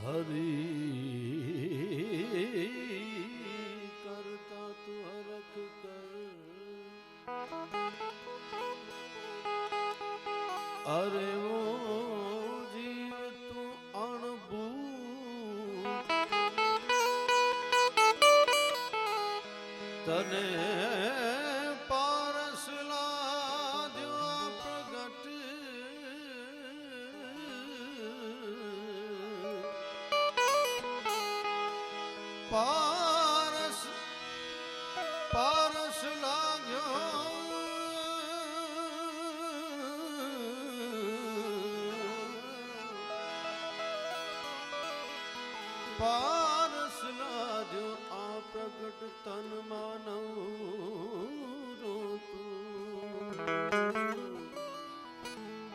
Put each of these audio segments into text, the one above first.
हरि करता तू हरख कर, अरे वो जीव तू अणबू तने पारस लाद्यो प्रगट पारस पारस लाग्यो पारस लाग्यो आ प्रगट तन मानव रो तू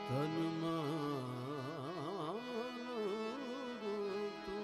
तन मानव रो तू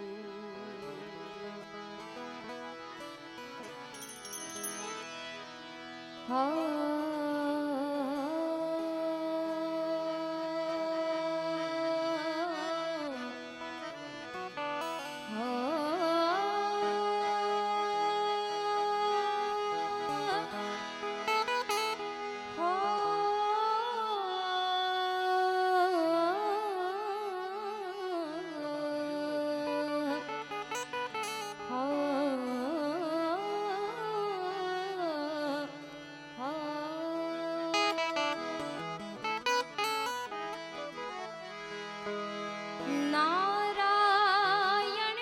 नारायण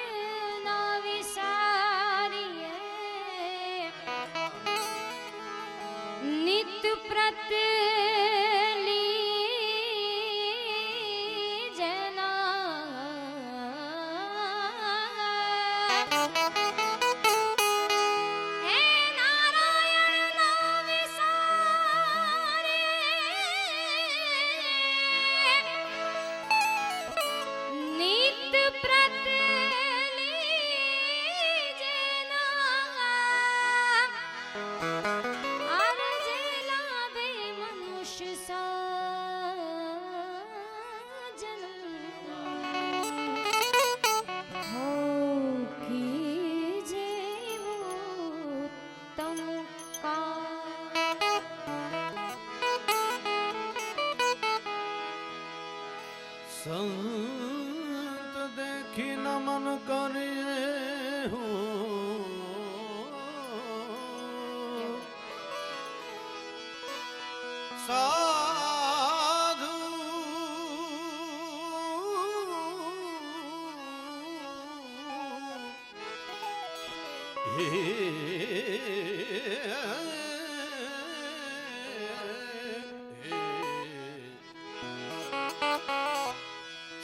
ना विसारिए नित प्रत लीजना हे नारायण ना विसारिए नित प्रत लीजना आरज लावे मनुष्य साजन हो कीजे वो तम का संत देखी नमन करिए हो साधु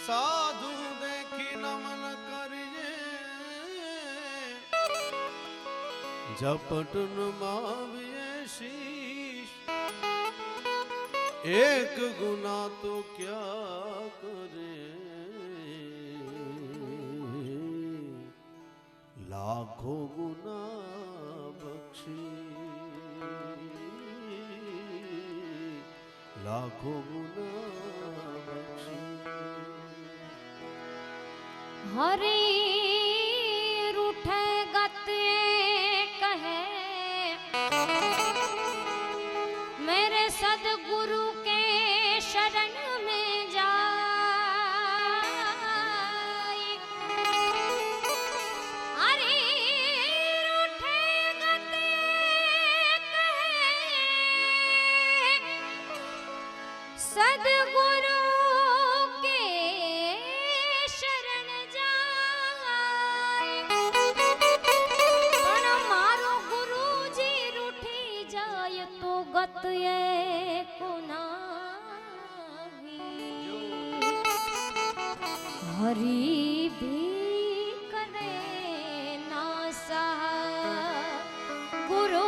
साधु देखी नमन करिए झपटन माविए शीश एक गुना तो क्या करे लाखों गुना बख्शी लाखों गुना बख्शी हरि रूठे गत कहे मेरे सदगुरु के शरण में जाए हरि रूठे गत कहे सदगुरु के शरण जाए पण मारो गुरुजी रूठी जाए तो गत ये को नाही हरि भी करे ना सहा गुरु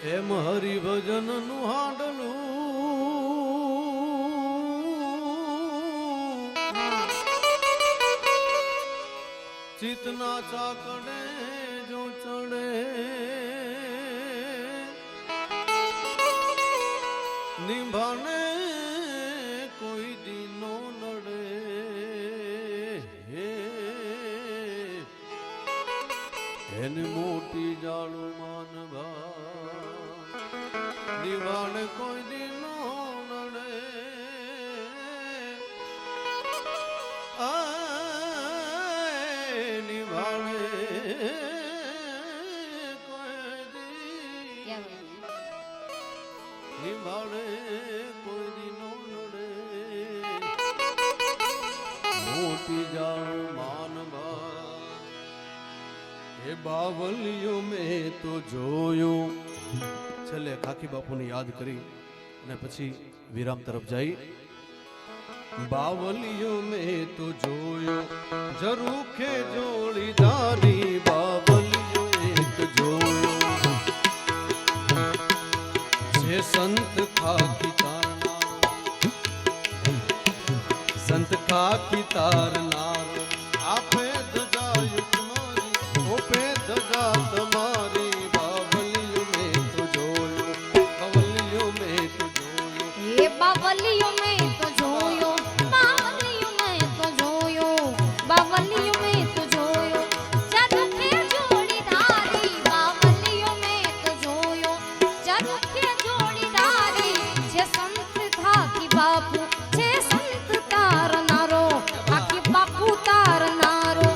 એમ હરિભજનનું હાંડલું ચિતના ચાકડે જો ચડે નિભાને કોઈ દીનો નડે એને મોટી જાળું માનવા નિભાને કોઈ દીનો નડે નિભાને કોઈ દી નિભાને કોઈ દીનો નડે મોટી જાળું માનવા એ બાવલિયો મેં તો જોયું. છેલ્લે ખાખી બાપુને યાદ કરી અને પછી વિરામ તરફ જઈ. બાવલિયો મેં તો જોયો ઝરૂખે જોડીદારી બાવલિયો એક જોયો છે સંત ખાખી તારનારો સંત ખાખી તારનારો આપે ધજાયુત મારી ઓપે ધજા તમારી બાવલિયો મેં તો જોયો બાવલિયો મેં તો જોયો એ બાવલિયો મેં તો જોયો બાવલિયો મેં તો જોયો બાવલિયો મેં તો જોયો ચરખે જોડીદારી બાવલિયો મેં તો જોયો ચરખે જોડીદારી છે સંત ખાખી બાપુ છે સંત તારનારો ખાખી બાપુ તારનારો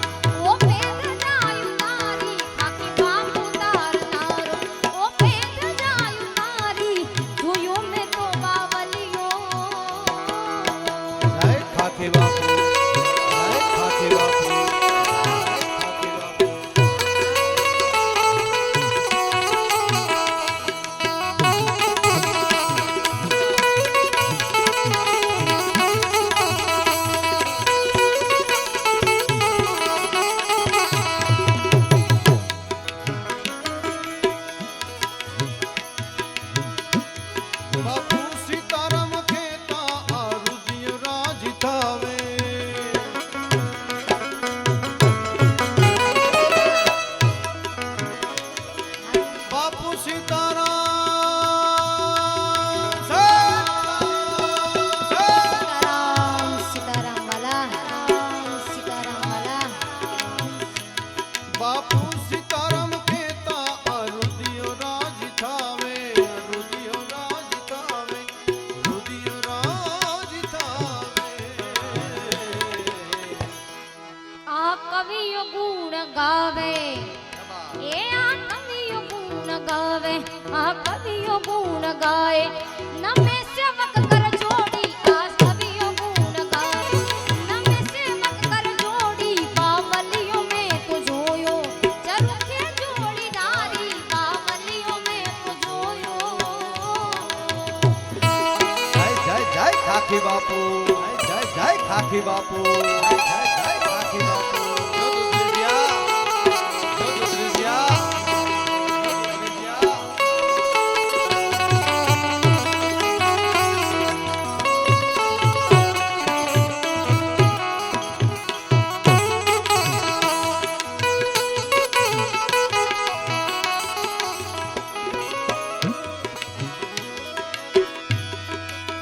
ઓ ભેદ જાયું તારી ખાખી બાપુ તારનારો ઓ ભેદ જાયું તારી જોયો મેં તો બાવલિયો જય ખાખી બાપુ જય ખાખી બાપુ જય ખાખી બાપુ. બાપુ સીતારામ કહેતા આ રુદિય રાજ થાવે. બાપુ સીતારામ સીતારામ સીતારામ વાલા સીતારામ વાલા બાપુ સીતારામ કહેતા આ રુદિય રાજ થાવે રુદિય રાજ થાવે રુદિય રાજ થાવે. આ કવિયો ગુણ ગાવે એ આ કવિયો ગુણ ગાવે આ કવિયો ગુણ ગાય નમે સેવક કર જોડી આ કવિયો ગુણ ગાવે નમે સેવક કર જોડી બાવલિયો મેં તો જોયો ચરખે જોડીદારી બાવલિયો મેં તો જોયો જય જય જય ખાખી બાપુ જય જય ખાખી બાપુ જય જય ખાખી બાપુ. જોધુ ત્રિજ્યા, જોધુ ત્રિજ્યા, જોધુ ત્રિજ્યા.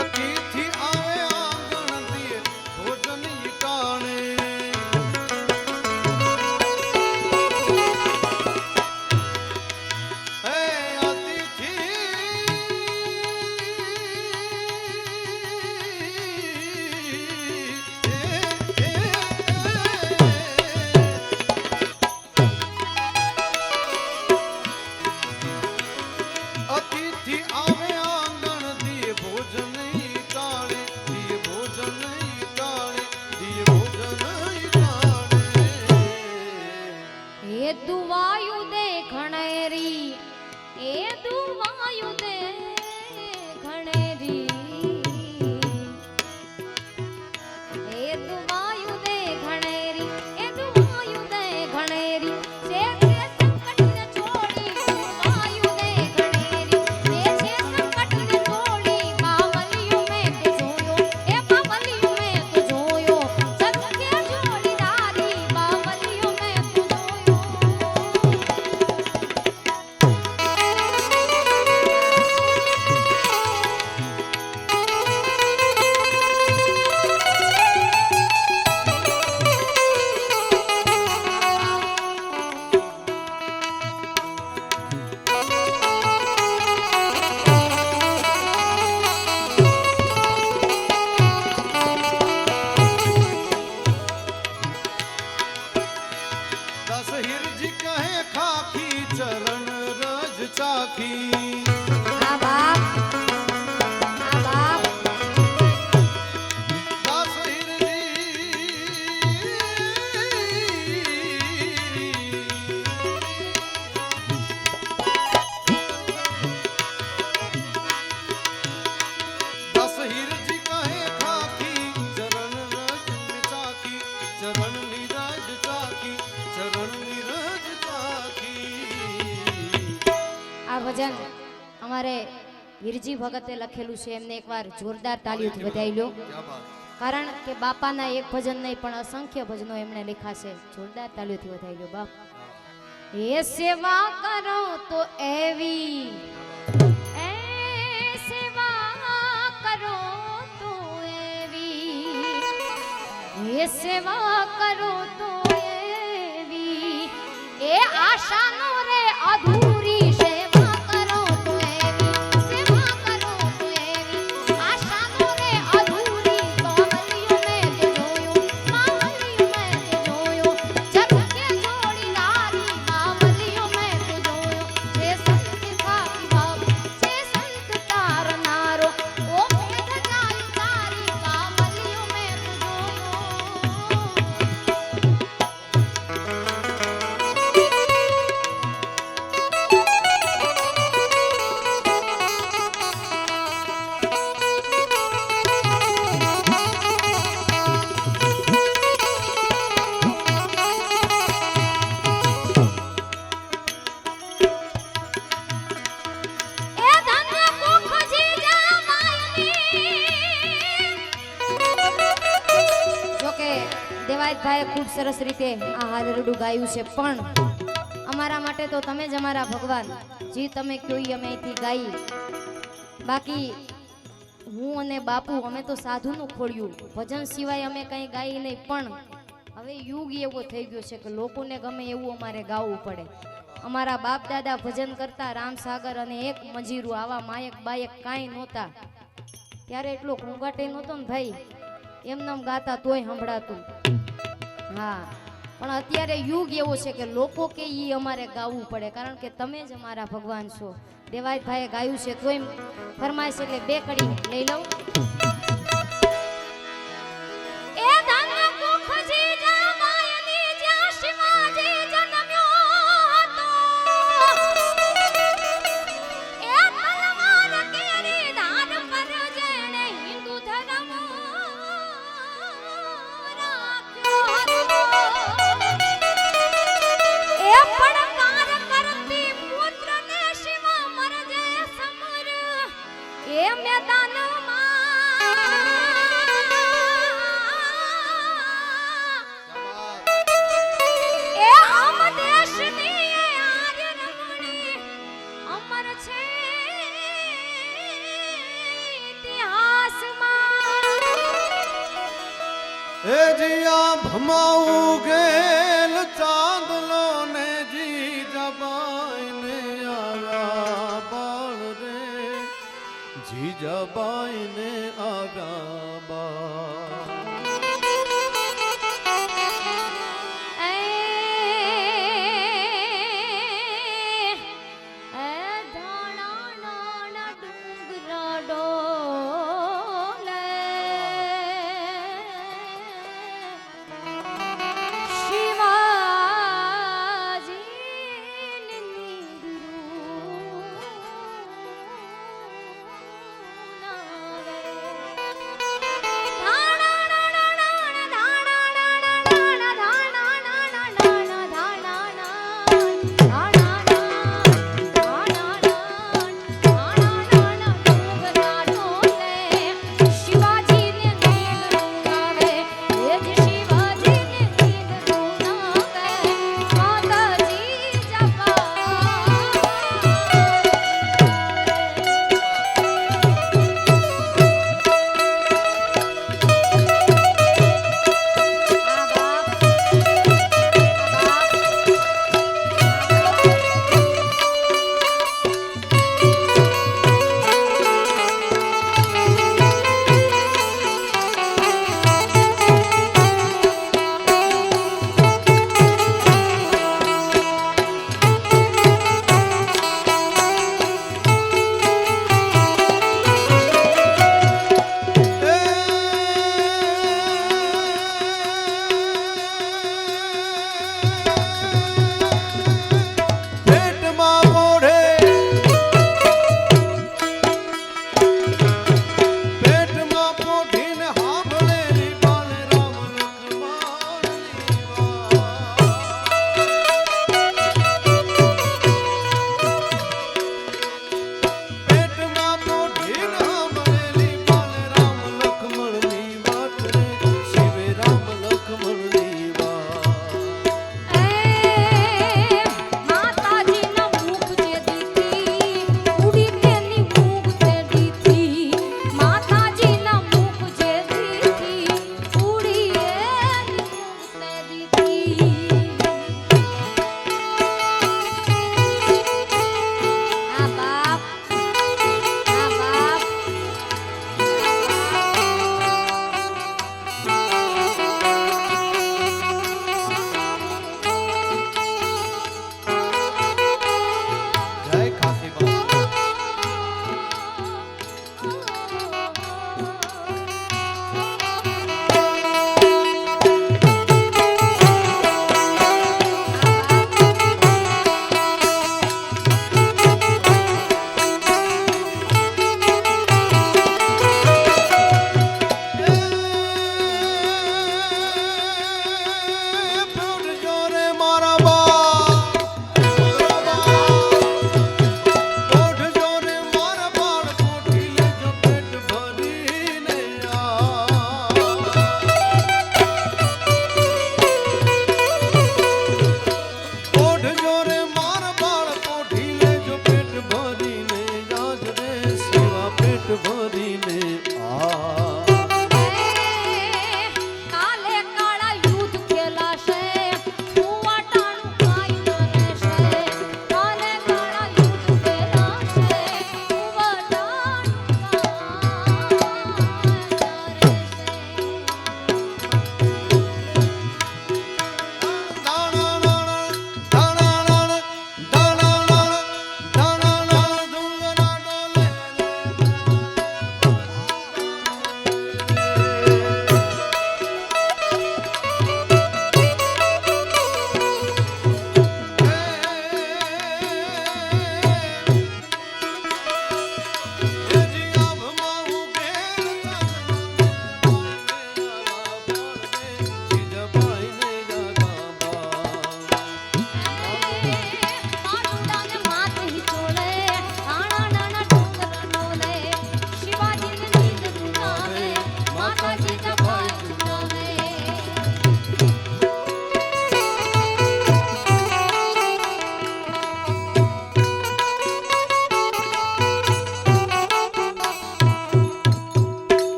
અતિથિ આવે આંગણ દિયે ભોજન ટાણે ચાખી આ બાપ આ બાપ દાસ હીરજી દાસ હીરજી કહે ખાખી ચરણ રજ में ચાખી ચરણ નિરજ ચાખી ચરણ નિરજ ચાખી આ ભજન અમારે વીરજી ભગતે લખેલું છે એમને એકવાર જોરદાર તાળીઓથી વધાવી લો ક્યા બાત કારણ કે બાપાના એક ભજન નહીં પણ અસંખ્ય ભજનો એમણે લખ્યા છે જોરદાર તાળીઓથી વધાવી લો બાપ એ સેવા કરો તો એવી એ સેવા કરો તો એવી એ સેવા કરો તો એવી એ આશાનો રે અધૂરી સેવા કરો તો એવી સેવા કરો તો એવી આશાનો રે અધૂરી કમલિયું મેં તે જોયું મામલિયું મેં તે જોયું જગતે જોડી નારી મામલિયું મેં તે જોયું જે સંત ખાકી બાપ જે સંત તારનારો ઓ ભેદ જાય તારી મામલિયું મેં તે એ ધન્ય કુખજી જમાયની જોકે દેવાયતભાઈએ ખૂબ સરસ રીતે આ હાલરડું ગાયું છે પણ અમારા માટે તો તમે જ અમારા ભગવાન જે તમે કયો ઈ અમે અહીંથી ગાઈ બાકી હું અને બાપુ અમે તો સાધુનું ખોળ્યું ભજન સિવાય અમે કંઈ ગાઈ નહીં પણ હવે યુગ એવો થઈ ગયો છે કે લોકોને ગમે એવું અમારે ગાવું પડે અમારા બાપ દાદા ભજન કરતા રામસાગર અને એક મંજીરું આવા માયક બાયક કાંઈ નહોતા ત્યારે એટલો ઘૂંઘાટે નહોતો ને ભાઈ એમનેમ ગાતા તોય સંભળાતું હા પણ અત્યારે યુગ એવો છે કે લોકો કે ઈ અમારે ગાવું પડે કારણ કે તમે જ અમારા ભગવાન છો દેવાયતભાઈએ ગાયું છે તોય ફરમાઈશ એટલે બે કડી લઈ લઉં એ ધન્ય કુખજી જમાયની જ્યાં શિવાજી જન્મ્યો હતો એ તલવાર કેરી ધાર પર જેણે હિન્દુ ધર્મ રાખ્યો હતો એ પડકાર કરતી પુત્રને શિવા મરજે સમર એ મેદાનમાં એ આમ દેશની એ આર્ય રમણી અમર છે ઇતિહાસમાં એ જીયા ભમાવું ગેલ ચાંદલો ને જી જબાઈને આવ્યા બાળ રે જી જબાઈને આવ્યા બાળ ધાણા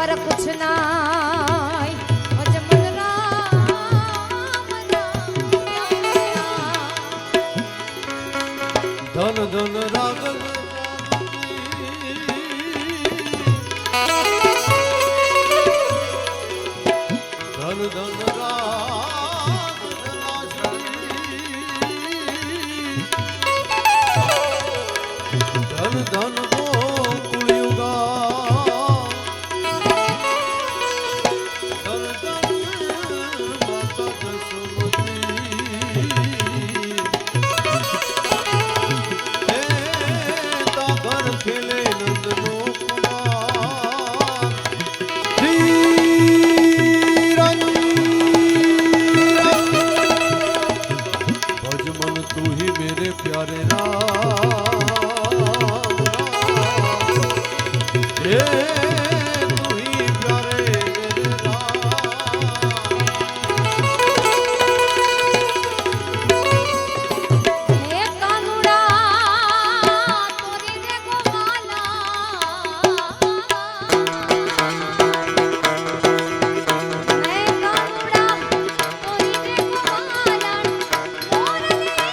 पर कुछ नाय अजमल राम धन धन राग धन धन राग धन धन गोकुल युगा धन धन माता जसोमती घर खेले नंदनो कुमार भज मन तू ही मेरे प्यारे राम हे तू ही प्यारे मेरे हे कानुड़ा तोरी रे गोवाला हे कानुड़ा तोरी रे गोवाला मोर ले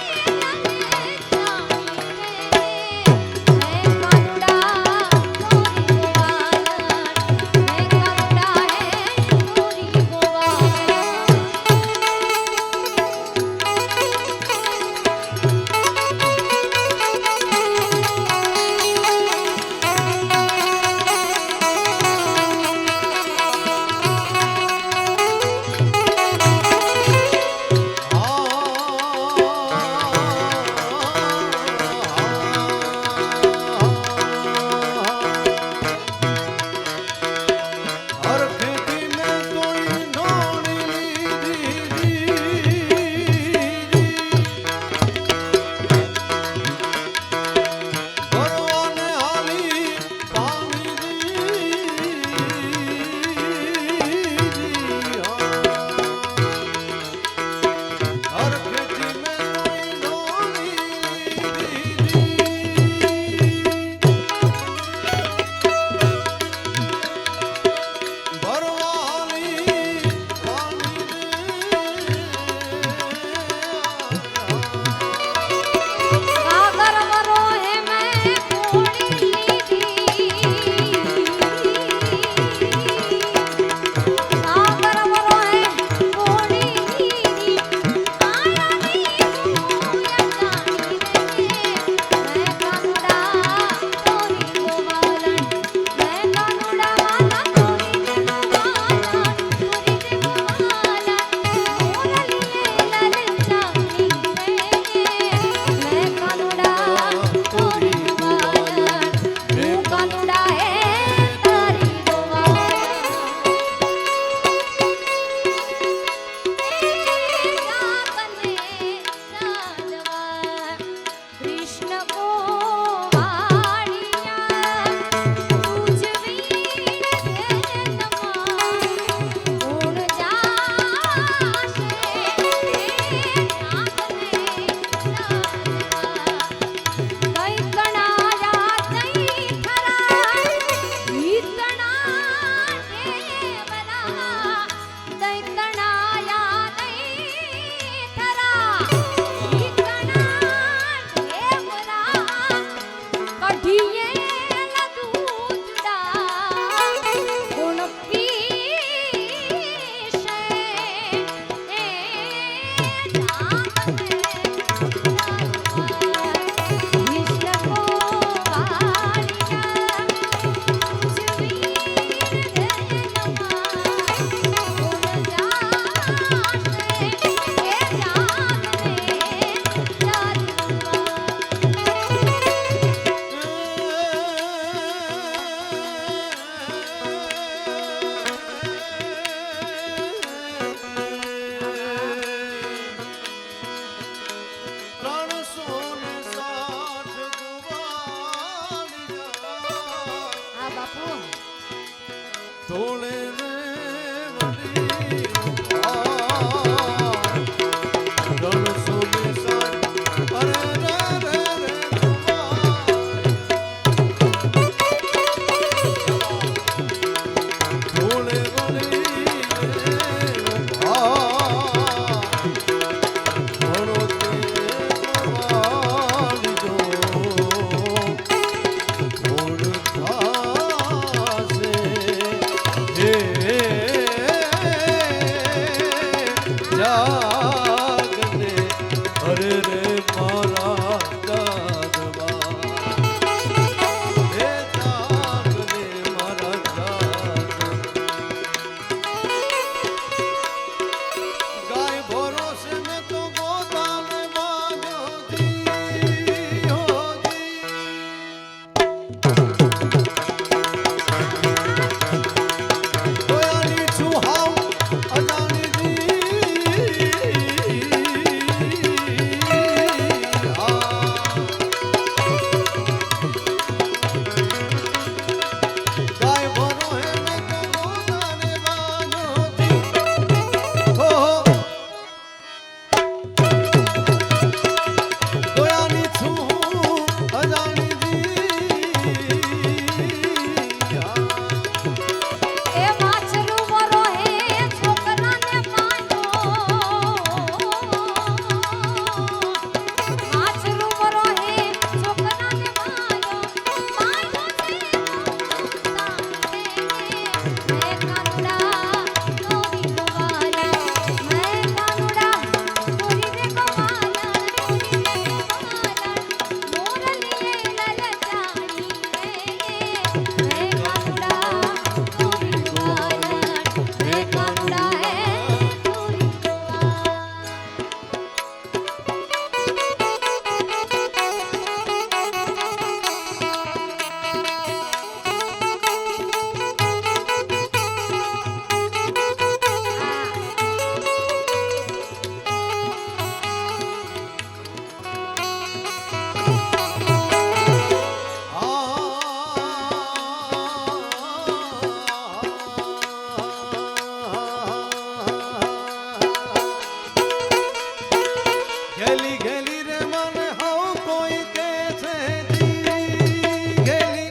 ગેલી ગેલી રે મને હાઉ કોઈ કે છે જી ગેલી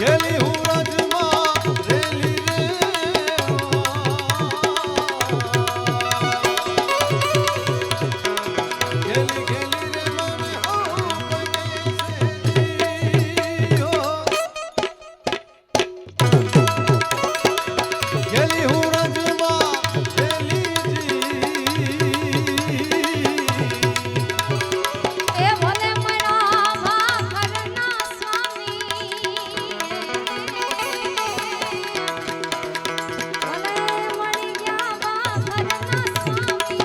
ગેલી હું રાજમાં રેલી રે ગેલી ગેલી રે મને હાઉ કોઈ કે છે જી હો ગેલી હું રાજમાં રેલી જી એ ભલે મરા ભાખરના સ્વામી ભલે મળી ગયા ભાખરના સ્વામી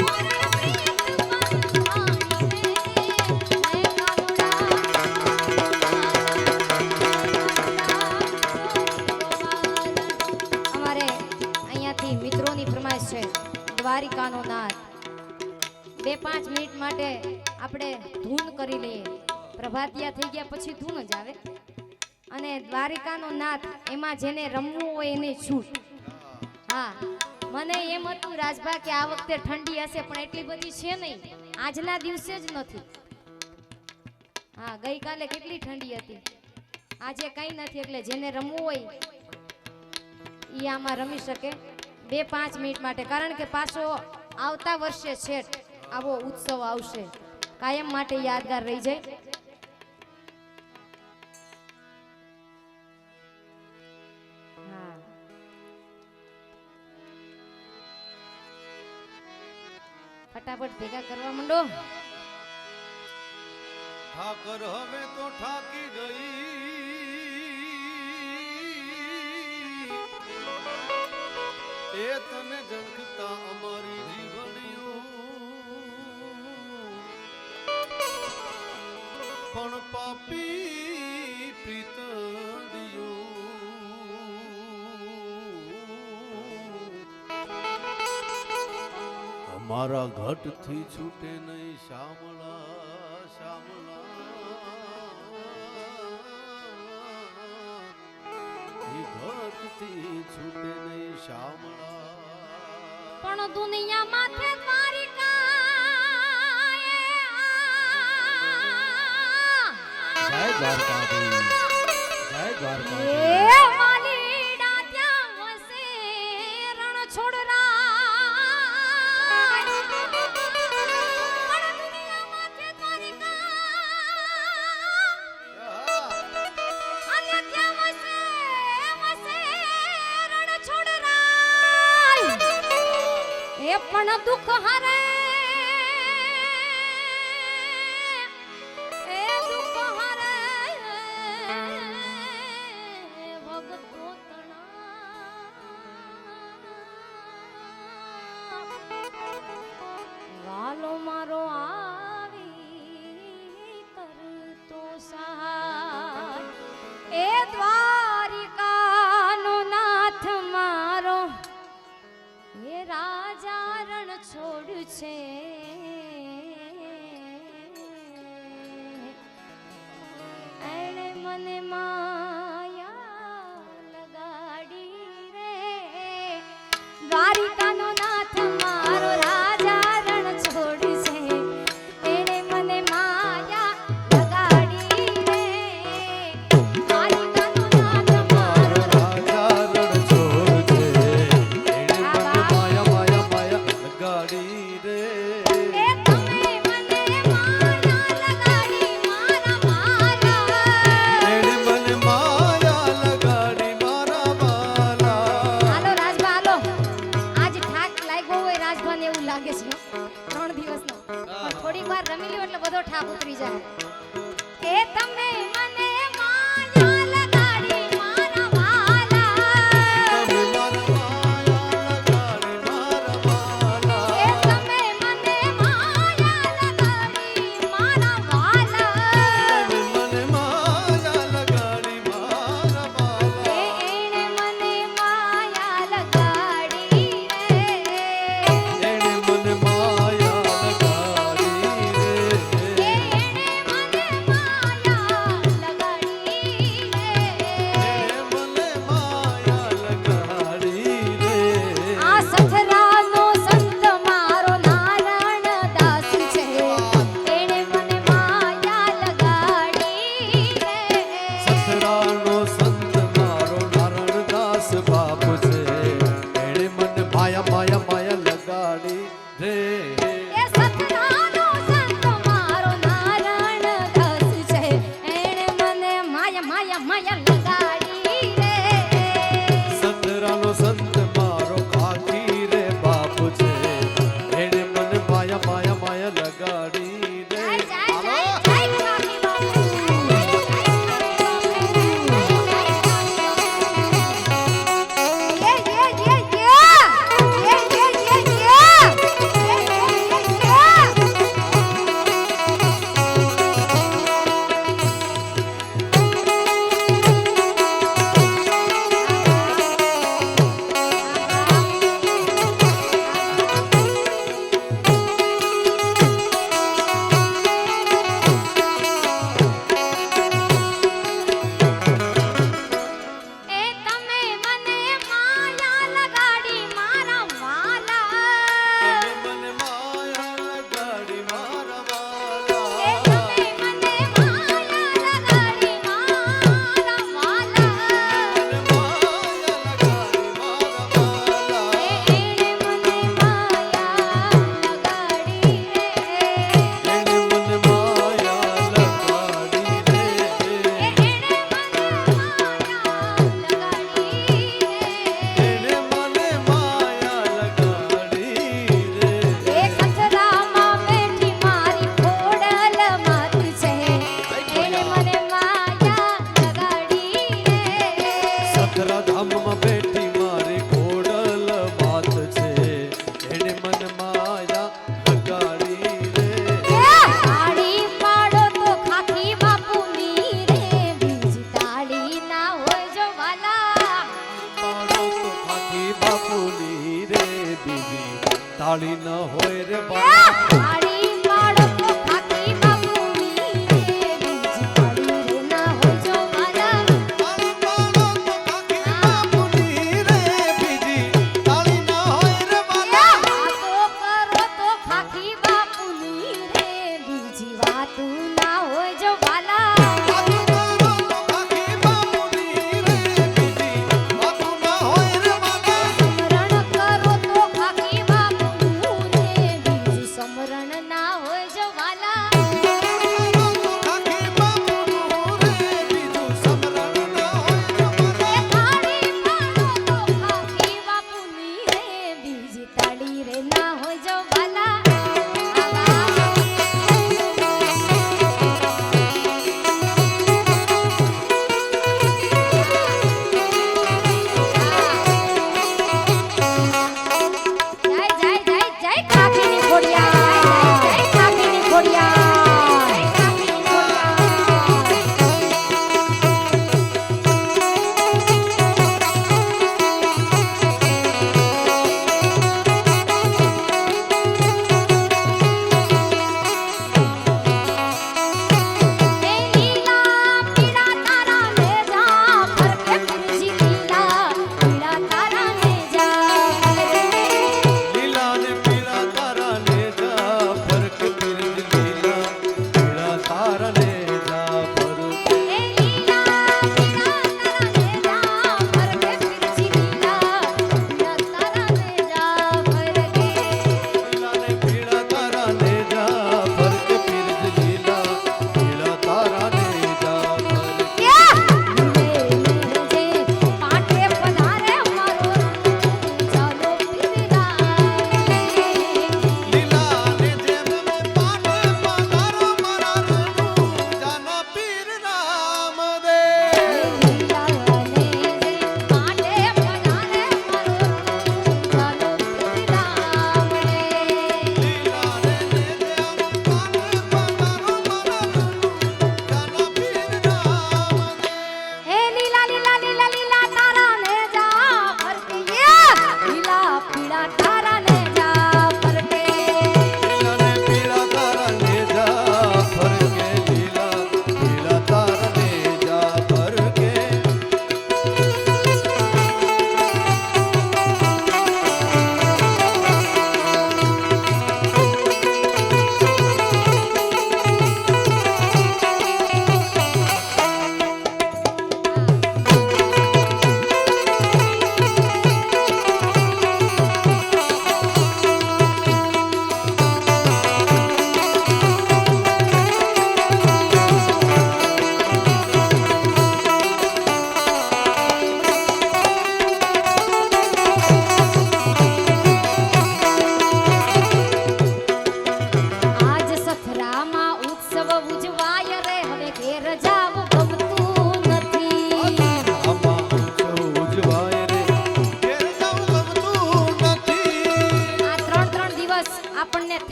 મોરે પ્રીત અમારે અહીંયાથી મિત્રોની ફરમાઈશ છે દ્વારિકાનો નાથ 2-5 મિનિટ માટે આપણે ધૂન કરી લઈએ. પ્રભાતિયા થઈ ગયા પછી ધૂન જ આવે. અને દ્વારિકાનો નાથ એમાં જેને રમવું હોય એને છૂટ. હા, મને એમ હતું રાજભા કે આ વખતે ઠંડી હશે પણ એટલી બધી છે નહીં. આજના દિવસે જ નથી. હા, ગઈકાલે કેટલી ઠંડી હતી, આજે કંઈ નથી. એટલે જેને રમવું હોય એ આમાં રમી શકે 2-5 મિનિટ માટે. કારણ કે પાછો આવતા વર્ષે છે આવો ઉત્સવ આવશે, કાયમ માટે યાદગાર રહી જાય. હા, ફટાફટ ભેગા કરવા માંડો. ઠાકર હવે તો ઠાકી ગઈ એ તને જંખતા અમારી જીવણીયું પણ પાપી પ્રીતડિયું અમારા ઘટથી છૂટે નહીં શામળા શામળા એ ઘટથી છૂટે નહીં શામળા પણ દુનિયા માથે દ્વારિકા જય દ્વારકાધીશ જય એ દ્વારકાધીશ વાલીડા ત્યાં વસે રણ છોડરા. પણ દુનિયા માથે દ્વારિકા અને ત્યાં વસે રણ છોડરા. એ પણ દુઃખ હરે એ દુઃખ હરે ભગતો વાલો મારો આવી કરતો સહાય. એ દ્વારિકાનો નાથ મારો એ રાજા રણ છોડ છે. એણે મને માયા લગાડી રે. દ્વારિકાનો નાથ મારો રાજા રણ છોડ છે. એણે મને માયા લગાડી રે. દ્વારિકાનો નાથ મારો રાજા રણ છોડ છે એને મને માયા માયા માયા લગાડી રે એ તમે મને માયા લગાડી મારા મારા. એને મને લગાડી રે સંતરાનો સંત મારો ખાખી રે બાપ છે એને મને માયા માયા માયા લગાડી રે જય જય હાલો. જય ખાખી બાપુ એ તમે મને માયા લગાડી મારા વાલા મને માયા લગાડી મારા એ વાલા તમે મને માયા લગાડી મારા વાલા મને માયા લગાડી મારા વાલા એણે મને માયા લગાડી રે એને મને માયા લગાડી રે એણે મને માયા લગાડી રે એને મને માયા લગાડી રે એ સથરામાં બેઠી મારી ખોડલ માત છે એણે મને માયા લગાડી રે સખરા ધામમાં બેઠી મારી ઘોડલ માત છે એને મને માયા લગાડી રે તાળી પાડો તો ખાખી બાપુની રે બીજી તાળી ના હોય જો વાલા પાડો તો ખાખી બાપુની રે બીજી તાળી ન હોય રે બાળા તાળી પાડો તો ખાખી બાપુની રે બીજી તાળી રે ના હોય જો વાલા તાળી પાડો તો ખાખી બાપુની રે બીજી તાળી ન હોય રે બાળા વાતો કરો તો ખાખી બાપુની રે બીજી વાતો ના હોય જો વાલા તાળી પાડો તો ખાખી બાપુની રે બીજી વાતો ન હોય રે બાળા સ્મરણ કરો તો ખાખી બાપુનું રે બીજું સ્મરણ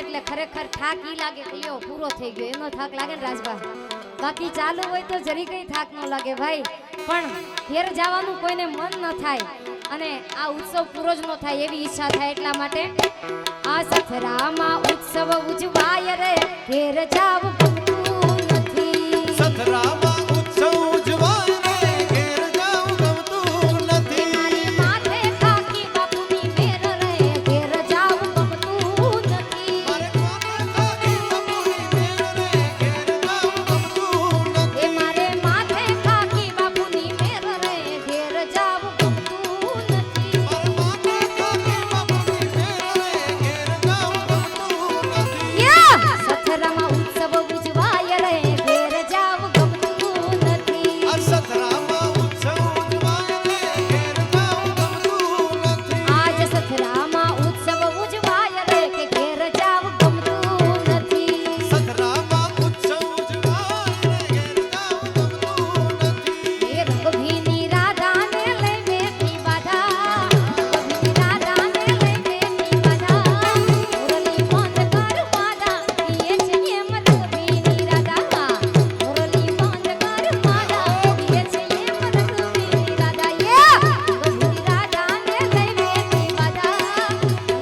ને એટલે ખરેખર થાક ઈ લાગે કે લ્યો પૂરો થઈ ગયો એનો થાક લાગે ને રાજભા. બાકી ચાલુ હોય તો જરી કઈ થાક ન લાગે ભાઈ, પણ ઘેર જવાનું કોઈને મન ન થાય અને આ ઉત્સવ પૂરો જ ન થાય એવી ઈચ્છા થાય. એટલા માટે આ સથરામાં ઉત્સવ ઉજવાય રે ઘેર જાવ ગમતું નથી. સથરામાં ઉત્સવ ઉજવાય રે ઘેર જાવ ગમતું નથી. મારી માથે ખાકી બાપુની મેર રે ઘેર જાવ ગમતું નથી. મારે માથે ખાકી બાપુની મેર રે ઘેર જાવ ગમતું નથી. એ મારે માથે ખાકી બાપુની મેર રે ઘેર જાવ ગમતું નથી. મારે માથે ખાકી બાપુની મેર રે ઘેર જાવ ગમતું નથી. યા સથરામાં ઉત્સવ ઉજવાય રે ઘેર જાવ ગમતું નથી. આ સથરામાં ઉત્સવ ઉજવાય રે ઘેર જાવ ગમતું નથી. આજ સથરામાં ઉત્સવ ઉજવાય રે કે ઘેર જાવ ગમતું નથી. સથરામાં ઉત્સવ ઉજવાય રે ઘેર જાવ ગમતું નથી. એ રંગભીની રાધાને લઈ બેઠી બાધા, રંગભીની રાધાને લઈ બેઠી બાધા. મુરલી બંધ કર માધા, પીએ છે એમ રંગભીની રાધા. મુરલી બંધ કર માધા, પીએ છે એમ રંગભીની રાધા. યે રંગભીની રાધાને લઈ બેઠી બાધા,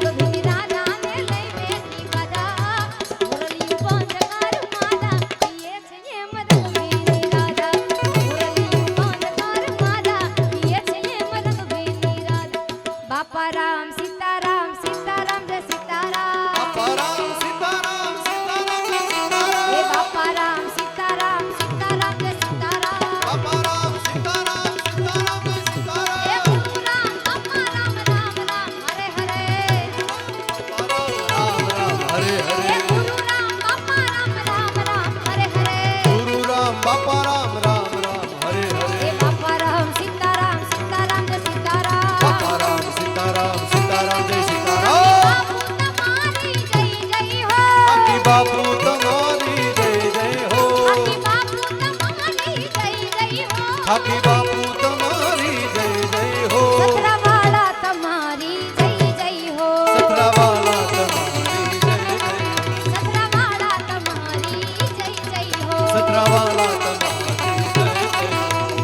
રંગભીની રાધાને લઈ બેઠી બાધા. મુરલી બંધ કર માધા, પીએ છે એમ રંગભીની રાધા. મુરલી બંધ કર માધા, પીએ છે એમ રંગભીની રાધા. બાપા રામ સીતારામ સીતારામ જય સીતારામ. બાપા રામ સીતારામ સીતારામ જય એ સીતારામ. બાપા રામ સીતારામ સીતારામ જય સીતારામ. બાપા રામ સીતારામ સીતારામ જય એ સીતારામ. ગુરુ રામ બાપા રામ રામ રામ હરે હરે. રામ રામ હરે એ હરે. ગુરુ રામ બાપા રામ રામ રામ હરે હરે. ગુરુ રામ બાપા રામ રામ રામ હરે એ હરે. બાપા રામ સીતારામ સીતારામ જય સીતારામ. બાપા રામ સીતારામ સીતારામ જય સીતારામ. બાપુ તમારી જય જય હો. ખાકી બાપુ તમારી જય જય હો. ખાકી બાપુ તમારી જય જય હો. ખાકી બાપુ તમારી જય જય હો. સતરાવાળા તમારી જય જય હો. સતરાવાલા તમારી જય જય. સતરાવાળા તમારી જય જય હો. સતરાવાલા તમારી જય જય.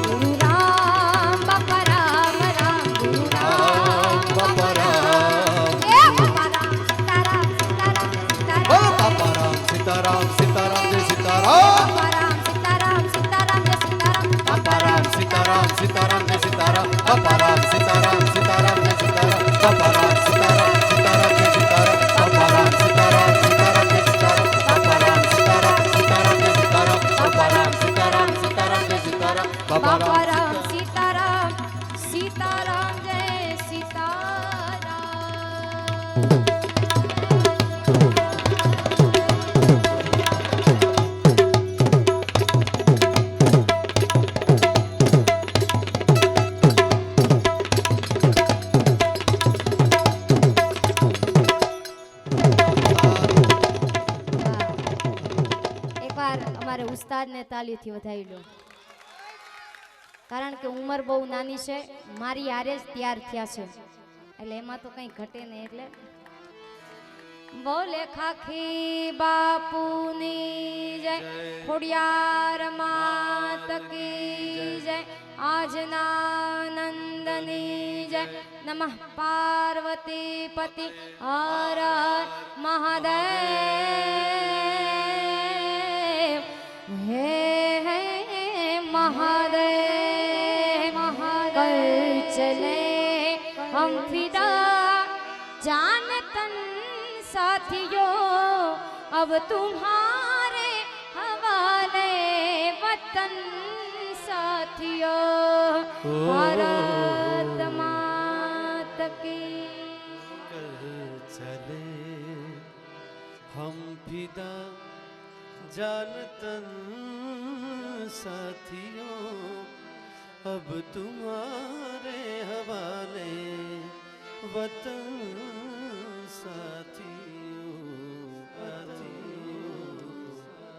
ગુરુ રામ બાપા રામ રામ ગુરુ રામ બાપા રામ. એ બાપા રામ સીતારામ સીતારામ સીતારામ. બોલો બાપા રામ સીતારામ સીતારામ જય સીતારામ. બાપા રામ સીતારામ સીતારામ જય સીતારામ. બાપા રામ સીતારામ સીતારામ જય સીતારામ. બાપા રામ સીતારામ સીતારામ જય સીતારામ. બાપા રામ સીતારામ સીતારામ જય સીતારામ. બાપા રામ સીતારામ સીતારામ જય સીતારામ. બાપા રામ સીતારામ સીતારામ જય સીતારામ. બાપા રામ સીતારામ સીતારામ જય સીતારામ. બાપા રામ સીતારામ સીતારામ જય સીતારામ. એકવાર અમારે ઉસ્તાદને તાલીઓથી વધાવી લો, કારણ કે ઉંમર બહુ નાની છે, મારી હારે જ તૈયાર થયા છે એટલે એમાં તો કંઈ ઘટે નહીં. એટલે બોલે ખાખી બાપુની જય, ખોડિયાર માત કી જય, આજના નંદની જય, નમઃ પાર્વતી પતિ હર હર મહાદેવ. હે હે महादेव कल चले हम फिदा जान तन साथियों अब तुम्हारे हवाले वतन साथियों. भारत मात की चले हम फिदा जान तन साथियों अब तुम्हारे हवाले वतन साथियों.